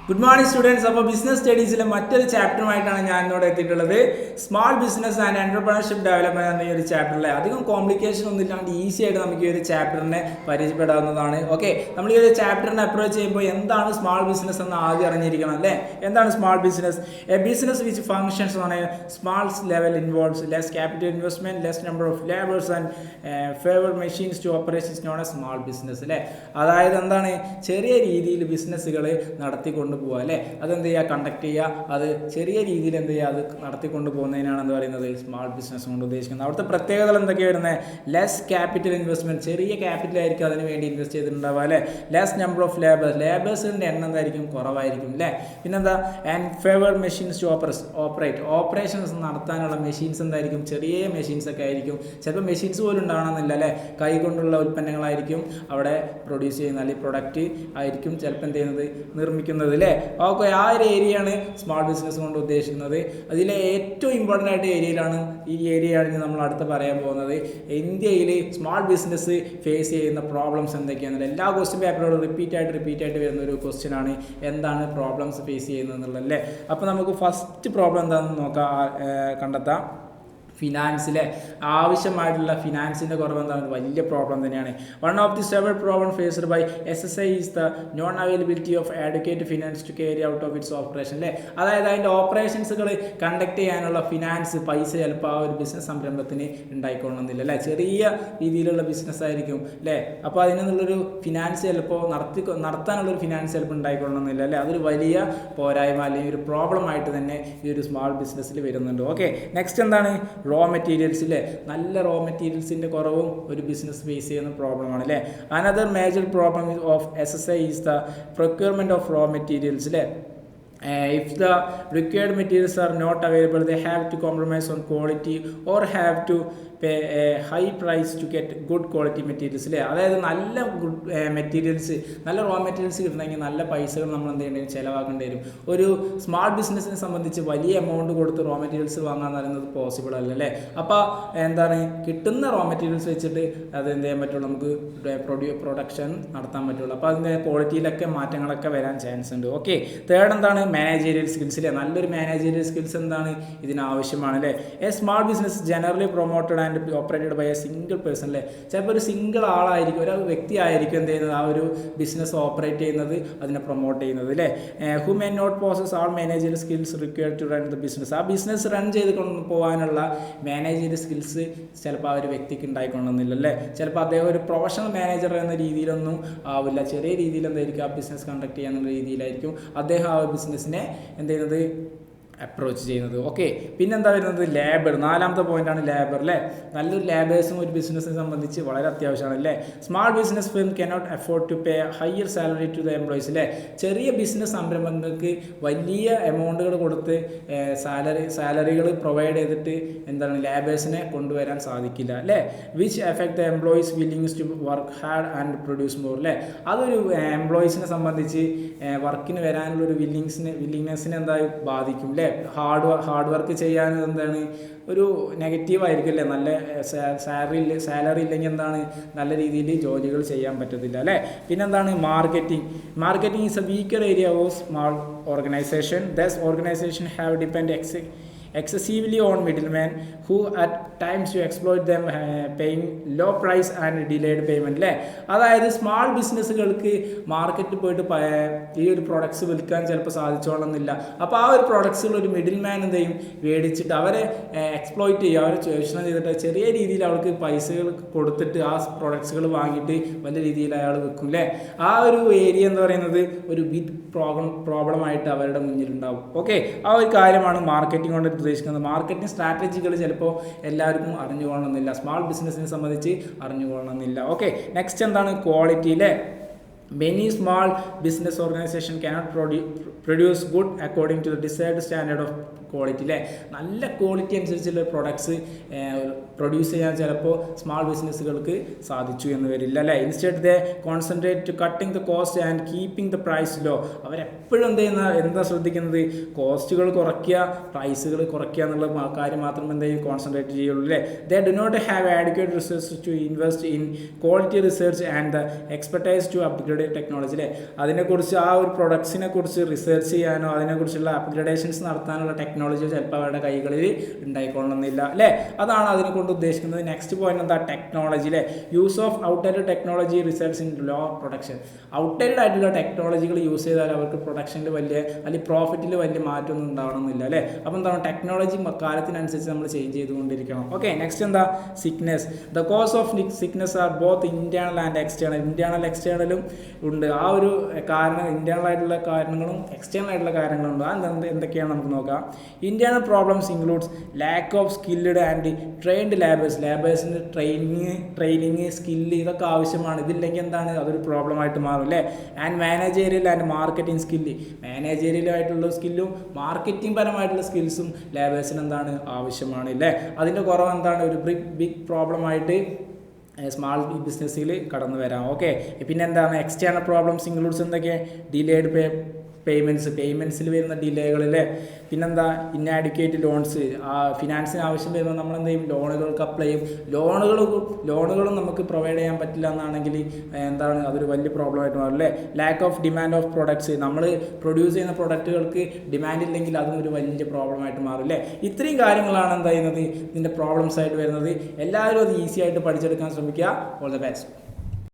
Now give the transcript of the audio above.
Good morning students. അപ്പോൾ business സ്റ്റഡീസിലെ മറ്റൊരു ചാപ്റ്ററുമായിട്ടാണ് ഞാൻ ഇന്നോട് എത്തിയിട്ടുള്ളത്. Small business and entrepreneurship development എന്ന ഈ ഒരു ചാപ്റ്ററിലെ അധികം കോംപ്ലിക്കേഷൻ ഒന്നും ഇല്ലാണ്ട് ഈസി ആയിട്ട് നമുക്ക് ഈ ഒരു ചാപ്റ്ററിനെ പരിചയപ്പെടാവുന്നതാണ്. ഓക്കെ, നമ്മൾ ഈ ഒരു ചാപ്റ്ററിനെ അപ്രോച്ച് ചെയ്യുമ്പോൾ എന്താണ് സ്മാൾ ബിസിനസ് എന്ന് ആദ്യം അറിഞ്ഞിരിക്കണം അല്ലേ. എന്താണ് small business? A business which functions on a small level involves less capital investment, less number of labours and fewer machines to operations known a small business അല്ലേ. അതായത് എന്താണ്, ചെറിയ രീതിയിൽ ബിസിനസ്സുകൾ നടത്തിക്കൊണ്ട് പോവുക അല്ലേ. അതെന്ത് ചെയ്യുക, കണ്ടക്ട് ചെയ്യുക, അത് ചെറിയ രീതിയിൽ എന്ത് ചെയ്യുക, അത് നടത്തിക്കൊണ്ട് പോകുന്നതിനാണ് എന്ത് പറയുന്നത്, സ്മാൾ ബിസിനസ് കൊണ്ട് ഉദ്ദേശിക്കുന്നത്. അവിടുത്തെ പ്രത്യേകതകൾ എന്തൊക്കെയാണ് വരുന്നത്? ലെസ് ക്യാപിറ്റൽ ഇൻവെസ്റ്റ്മെൻറ്റ്, ചെറിയ ക്യാപിറ്റൽ ആയിരിക്കും അതിന് വേണ്ടി ഇൻവെസ്റ്റ് ചെയ്തിട്ടുണ്ടാവുക അല്ലേ. ലെസ് നമ്പർ ഓഫ് ലേബേഴ്സിൻ്റെ എണ്ണം എന്തായിരിക്കും, കുറവായിരിക്കും അല്ലേ. പിന്നെന്താ, and fewer machines to operations നടത്താനുള്ള മെഷീൻസ് എന്തായിരിക്കും, ചെറിയ മെഷീൻസ് ഒക്കെ ആയിരിക്കും. ചിലപ്പോൾ മെഷീൻസ് പോലും ഉണ്ടാവണമെന്നില്ല അല്ലേ, കൈ കൊണ്ടുള്ള ഉൽപ്പന്നങ്ങളായിരിക്കും അവിടെ പ്രൊഡ്യൂസ് ചെയ്യുന്നത്, അല്ലെങ്കിൽ പ്രൊഡക്റ്റ് ആയിരിക്കും ചിലപ്പോൾ എന്ത് ചെയ്യുന്നത്, നിർമ്മിക്കുന്നത് അല്ലേ. ഓക്കെ, ആ ഒരു ഏരിയയാണ് സ്മാൾ ബിസിനസ് കൊണ്ട് ഉദ്ദേശിക്കുന്നത്. അതിലെ ഏറ്റവും ഇമ്പോർട്ടൻ്റ് ആയിട്ട് ഈ ഏരിയയാണ് നമ്മൾ അടുത്ത് പറയാൻ പോകുന്നത്. ഇന്ത്യയിൽ സ്മാൾ ബിസിനസ് ഫേസ് ചെയ്യുന്ന പ്രോബ്ലംസ് എന്തൊക്കെയാണെന്നുള്ളത് എല്ലാ ക്വസ്റ്റ്യൻ പേപ്പറുകളും റിപ്പീറ്റ് ആയിട്ട് വരുന്ന ഒരു ക്വസ്റ്റ്യൻ ആണ്, എന്താണ് പ്രോബ്ലംസ് ഫേസ് ചെയ്യുന്നത് എന്നുള്ളത് അല്ലേ. അപ്പോൾ നമുക്ക് ഫസ്റ്റ് പ്രോബ്ലം എന്താണെന്ന് കണ്ടെത്താം. ഫിനാൻസിലെ ആവശ്യമായിട്ടുള്ള ഫിനാൻസിൻ്റെ കുറവ് എന്താണ്, വലിയ പ്രോബ്ലം തന്നെയാണ്. One of the several problem faced by SSI is the non availability of adequate finance to carry out of its operation അല്ലേ. അതായത് അതിൻ്റെ ഓപ്പറേഷൻസുകൾ കണ്ടക്ട് ചെയ്യാനുള്ള പൈസ ചിലപ്പോൾ ആ ഒരു ബിസിനസ് സംരംഭത്തിന് ഉണ്ടായിക്കൊള്ളണമെന്നില്ല അല്ലേ. ചെറിയ രീതിയിലുള്ള ബിസിനസ് ആയിരിക്കും അല്ലേ. അപ്പോൾ അതിനുള്ളൊരു ഫിനാൻസ് ചിലപ്പോൾ നടത്താനുള്ളൊരു ഫിനാൻസ് ചിലപ്പോൾ ഉണ്ടായിക്കൊള്ളണമെന്നില്ല അല്ലേ. അതൊരു വലിയ പോരായ്മ അല്ലെങ്കിൽ ഒരു പ്രോബ്ലം ആയിട്ട് തന്നെ ഈ ഒരു സ്മാൾ ബിസിനസ്സിൽ വരുന്നുണ്ട്. ഓക്കെ, നെക്സ്റ്റ് എന്താണ്, റോ മെറ്റീരിയൽസിലെ നല്ല റോ മെറ്റീരിയൽസിൻ്റെ കുറവും ഒരു ബിസിനസ് ഫേസ് ചെയ്യുന്ന പ്രോബ്ലമാണ് അല്ലേ. Another major problem of SSI is the procurement of raw materials അല്ലേ. If the required materials are not available, they have to compromise on quality or have to pay a high price to get good quality materials അല്ലേ. അതായത് നല്ല materials, നല്ല raw materials കിട്ടണമെങ്കിൽ നല്ല പൈസകൾ നമ്മൾ എന്ത് ചെയ്യേണ്ടി വരും, ചിലവാക്കേണ്ടി വരും. ഒരു സ്മാൾ ബിസിനസ്സിനെ സംബന്ധിച്ച് വലിയ എമൗണ്ട് കൊടുത്ത് റോ മെറ്റീരിയൽസ് വാങ്ങാന്ന് പറയുന്നത് പോസിബിൾ അല്ല അല്ലേ. അപ്പോൾ എന്താണ്, കിട്ടുന്ന റോ മെറ്റീരിയൽസ് വെച്ചിട്ട് അത് എന്ത് ചെയ്യാൻ പറ്റുള്ളൂ, നമുക്ക് പ്രൊഡക്ഷൻ നടത്താൻ പറ്റുള്ളൂ. അപ്പോൾ അതിൻ്റെ ക്വാളിറ്റിയിലൊക്കെ മാറ്റങ്ങളൊക്കെ വരാൻ ചാൻസ് ഉണ്ട്. ഓക്കെ, തേർഡ് എന്താണ്, മാനേജീരിയൽ സ്കിൽസ് അല്ലേ. നല്ലൊരു മാനേജീരിയൽ സ്കിൽസ് എന്താണ്, ഇതിനാവശ്യമാണ് അല്ലേ. A small business generally promoted and operated by a single person അല്ലേ. ചിലപ്പോൾ ഒരു സിംഗിൾ ആളായിരിക്കും, ഒരു വ്യക്തി ആയിരിക്കും എന്ത് ചെയ്യുന്നത്, ആ ഒരു ബിസിനസ് ഓപ്പറേറ്റ് ചെയ്യുന്നത്, അതിനെ പ്രൊമോട്ട് ചെയ്യുന്നത് അല്ലേ. Who may not possess all managerial skills required to run the business. ആ ബിസിനസ് റൺ ചെയ്ത് പോകാനുള്ള മാനേജീരിയൽ സ്കിൽസ് ചിലപ്പോൾ ആ ഒരു വ്യക്തിക്ക് ഉണ്ടായിക്കൊള്ളുന്നില്ല അല്ലേ. ചിലപ്പോൾ അദ്ദേഹം ഒരു പ്രൊഫഷണൽ മാനേജർ എന്ന രീതിയിലൊന്നും ആവില്ല, ചെറിയ രീതിയിൽ എന്തായിരിക്കും ആ ബിസിനസ് കണ്ടക്ട് ചെയ്യാനുള്ള രീതിയിലായിരിക്കും അദ്ദേഹം ആ ബിസിനസ്സിനെ എന്ത് ചെയ്യുന്നത്, അപ്രോച്ച് ചെയ്യുന്നത്. ഓക്കെ, പിന്നെന്താ വരുന്നത്, ലേബർ. നാലാമത്തെ പോയിന്റാണ് ലേബർ അല്ലേ. നല്ലൊരു ലേബേഴ്സും ഒരു ബിസിനസ്സിനെ സംബന്ധിച്ച് വളരെ അത്യാവശ്യമാണ് അല്ലേ. Small business firm cannot afford to pay higher salary to the employees അല്ലേ. ചെറിയ ബിസിനസ് സംരംഭങ്ങൾക്ക് വലിയ എമൗണ്ടുകൾ കൊടുത്ത് സാലറികൾ പ്രൊവൈഡ് ചെയ്തിട്ട് എന്താണ്, ലേബേഴ്സിനെ കൊണ്ടുവരാൻ സാധിക്കില്ല അല്ലേ. Which effect the employees willingness to work hard and produce more അല്ലേ. അതൊരു എംപ്ലോയീസിനെ സംബന്ധിച്ച് വർക്കിന് വരാനുള്ളൊരു വില്ലിങ്നെസ്സിനെ എന്തായി ബാധിക്കും അല്ലേ. ഹാർഡ് വർക്ക് ചെയ്യാൻ എന്താണ്, ഒരു നെഗറ്റീവായിരിക്കും അല്ലേ. നല്ല സാലറി ഇല്ലെങ്കിൽ എന്താണ്, നല്ല രീതിയിൽ ജോലികൾ ചെയ്യാൻ പറ്റത്തില്ല അല്ലേ. പിന്നെന്താണ്, marketing is a weaker area of small organisation. Thus organisation have depend excessively on middlemen who at times you exploit them, paying low price and delayed payment അല്ലേ. അതായത് സ്മാൾ ബിസിനസ്സുകൾക്ക് മാർക്കറ്റിൽ പോയിട്ട് ഈ ഒരു പ്രൊഡക്ട്സ് വിൽക്കാൻ ചിലപ്പോൾ സാധിച്ചോളണമെന്നില്ല. അപ്പോൾ ആ ഒരു പ്രൊഡക്ട്സുകൾ ഒരു മിഡിൽ മാൻ എന്ത് ചെയ്യും, മേടിച്ചിട്ട് അവരെ എക്സ്പ്ലോയിറ്റ് ചെയ്യുക, അവരെ ചൂഷണം ചെയ്തിട്ട് ചെറിയ രീതിയിൽ അവർക്ക് പൈസകൾ കൊടുത്തിട്ട് ആ പ്രൊഡക്ട്സുകൾ വാങ്ങിയിട്ട് വലിയ രീതിയിൽ അയാൾ വിൽക്കും അല്ലേ. ആ ഒരു ഏരിയ എന്ന് പറയുന്നത് ഒരു ബിഗ് പ്രോബ്ലമായിട്ട് അവരുടെ മുന്നിലുണ്ടാവും. ഓക്കെ, ആ ഒരു കാര്യമാണ് മാർക്കറ്റിംഗ് കൊണ്ട് ഉദ്ദേശിക്കുന്നത്. മാർക്കറ്റിംഗ് സ്ട്രാറ്റജികൾ ചിലപ്പോൾ എല്ലാവർക്കും അറിഞ്ഞുകൊള്ളണമെന്നില്ല, സ്മാൾ ബിസിനസ്സിനെ സംബന്ധിച്ച് അറിഞ്ഞുകൊള്ളണമെന്നില്ല. ഓക്കെ, നെക്സ്റ്റ് എന്താണ്, ക്വാളിറ്റി അല്ലേ. Many small business organization cannot produce good according to the desired standard of quality അല്ലേ. നല്ല ക്വാളിറ്റി അനുസരിച്ചുള്ള പ്രൊഡക്ട്സ് പ്രൊഡ്യൂസ് ചെയ്യാൻ ചിലപ്പോൾ സ്മാൾ ബിസിനസ്സുകൾക്ക് സാധിച്ചു എന്ന് വരില്ല അല്ലേ. Instead they concentrate cutting the cost and keeping the price low. അവരെപ്പോഴും എന്താ ശ്രദ്ധിക്കുന്നത്, കോസ്റ്റുകൾ കുറയ്ക്കുക, പ്രൈസുകൾ കുറയ്ക്കുക എന്നുള്ള കാര്യം മാത്രം കോൺസെൻട്രേറ്റ് ചെയ്യുള്ളൂ അല്ലേ. They do not have adequate research to invest in quality research and the expertise to upgrade technology അല്ലേ. അതിനെക്കുറിച്ച് ആ ഒരു പ്രൊഡക്ട്സിനെ കുറിച്ച് റിസർച്ച് ചെയ്യാനോ അതിനെക്കുറിച്ചുള്ള അപ്ഗ്രഡേഷൻസ് നടത്താനുള്ള ടെക്നോളജിയോ ചിലപ്പോൾ അവരുടെ കൈകളിൽ ഉണ്ടായിക്കൊള്ളണമെന്നില്ല അല്ലേ. അതാണ് അതിനെ കൊണ്ട് ഉദ്ദേശിക്കുന്നത്. നെക്സ്റ്റ് പോയിന്റ് എന്താ, ടെക്നോളജി അല്ലേ. Use of outdated technology results in law production. Outdated ആയിട്ടുള്ള ടെക്നോളജികൾ യൂസ് ചെയ്താൽ അവർക്ക് പ്രൊഡക്ഷനിൽ വലിയ അല്ലെങ്കിൽ പ്രോഫിറ്റിൽ വലിയ മാറ്റമൊന്നും ഉണ്ടാവണമെന്നില്ല അല്ലേ. അപ്പോൾ എന്താണ്, ടെക്നോളജി കാലത്തിനനുസരിച്ച് നമ്മൾ ചേഞ്ച് ചെയ്തുകൊണ്ടിരിക്കണം. ഓക്കെ, നെക്സ്റ്റ് എന്താ, sickness. The cause of sickness are both internal and external. Internal എക്സ്റ്റേണലും ഉണ്ട്. ആ ഒരു കാരണം ഇന്റേണൽ ആയിട്ടുള്ള കാരണങ്ങളും എക്സ്റ്റേണൽ ആയിട്ടുള്ള കാര്യങ്ങളുണ്ട്. അത് എന്തൊക്കെയാണ് നമുക്ക് നോക്കാം. Internal problems includes lack of skilled and trained ലേബേഴ്സിന് ട്രെയിനിങ് സ്കില്ല് ഇതൊക്കെ ആവശ്യമാണ്. ഇതില്ലെങ്കിൽ എന്താണ്, അതൊരു പ്രോബ്ലം ആയിട്ട് മാറും അല്ലേ. And managerial and marketing skill. മാനേജേറിയലായിട്ടുള്ള സ്കില്ലും മാർക്കറ്റിംഗ് പരമായിട്ടുള്ള സ്കിൽസും ലേബേഴ്സിന് എന്താണ് ആവശ്യമാണ് അല്ലേ. അതിൻ്റെ കുറവ് എന്താണ്, ഒരു ബിഗ് പ്രോബ്ലം ആയിട്ട് സ്മാൾ ബിസിനസ്സിൽ കടന്നു വരാം. ഓക്കെ, പിന്നെ എന്താണ്, എക്സ്റ്റേണൽ പ്രോബ്ലംസ് ഇൻക്ലൂഡ്സ് എന്തൊക്കെ, ഡിലേഡ് പേയ്മെൻറ്റ്സിൽ വരുന്ന ഡിലേകളിലെ, പിന്നെന്താ, ഇന്നാഡിക്വേറ്റ് ലോൺസ്. ഫിനാൻസിന് ആവശ്യം വരുമ്പോൾ നമ്മൾ എന്ത് ചെയ്യും, ലോണുകൾക്ക് അപ്ലൈ ചെയ്യും. ലോണുകളും നമുക്ക് പ്രൊവൈഡ് ചെയ്യാൻ പറ്റില്ല എന്നാണെങ്കിൽ എന്താണ്, അതൊരു വലിയ പ്രോബ്ലം ആയിട്ട് മാറും അല്ലേ. Lack of demand of products. നമ്മൾ പ്രൊഡ്യൂസ് ചെയ്യുന്ന പ്രൊഡക്റ്റുകൾക്ക് ഡിമാൻഡ് ഇല്ലെങ്കിൽ അതും ഒരു വലിയ പ്രോബ്ലം ആയിട്ട് മാറും അല്ലേ. ഇത്രയും കാര്യങ്ങളാണ് എന്താ ചെയ്യുന്നത്, ഇതിൻ്റെ പ്രോബ്ലംസ് ആയിട്ട് വരുന്നത്. എല്ലാവരും അത് ഈസി ആയിട്ട് പഠിച്ചെടുക്കാൻ ശ്രമിക്കുക. All the best.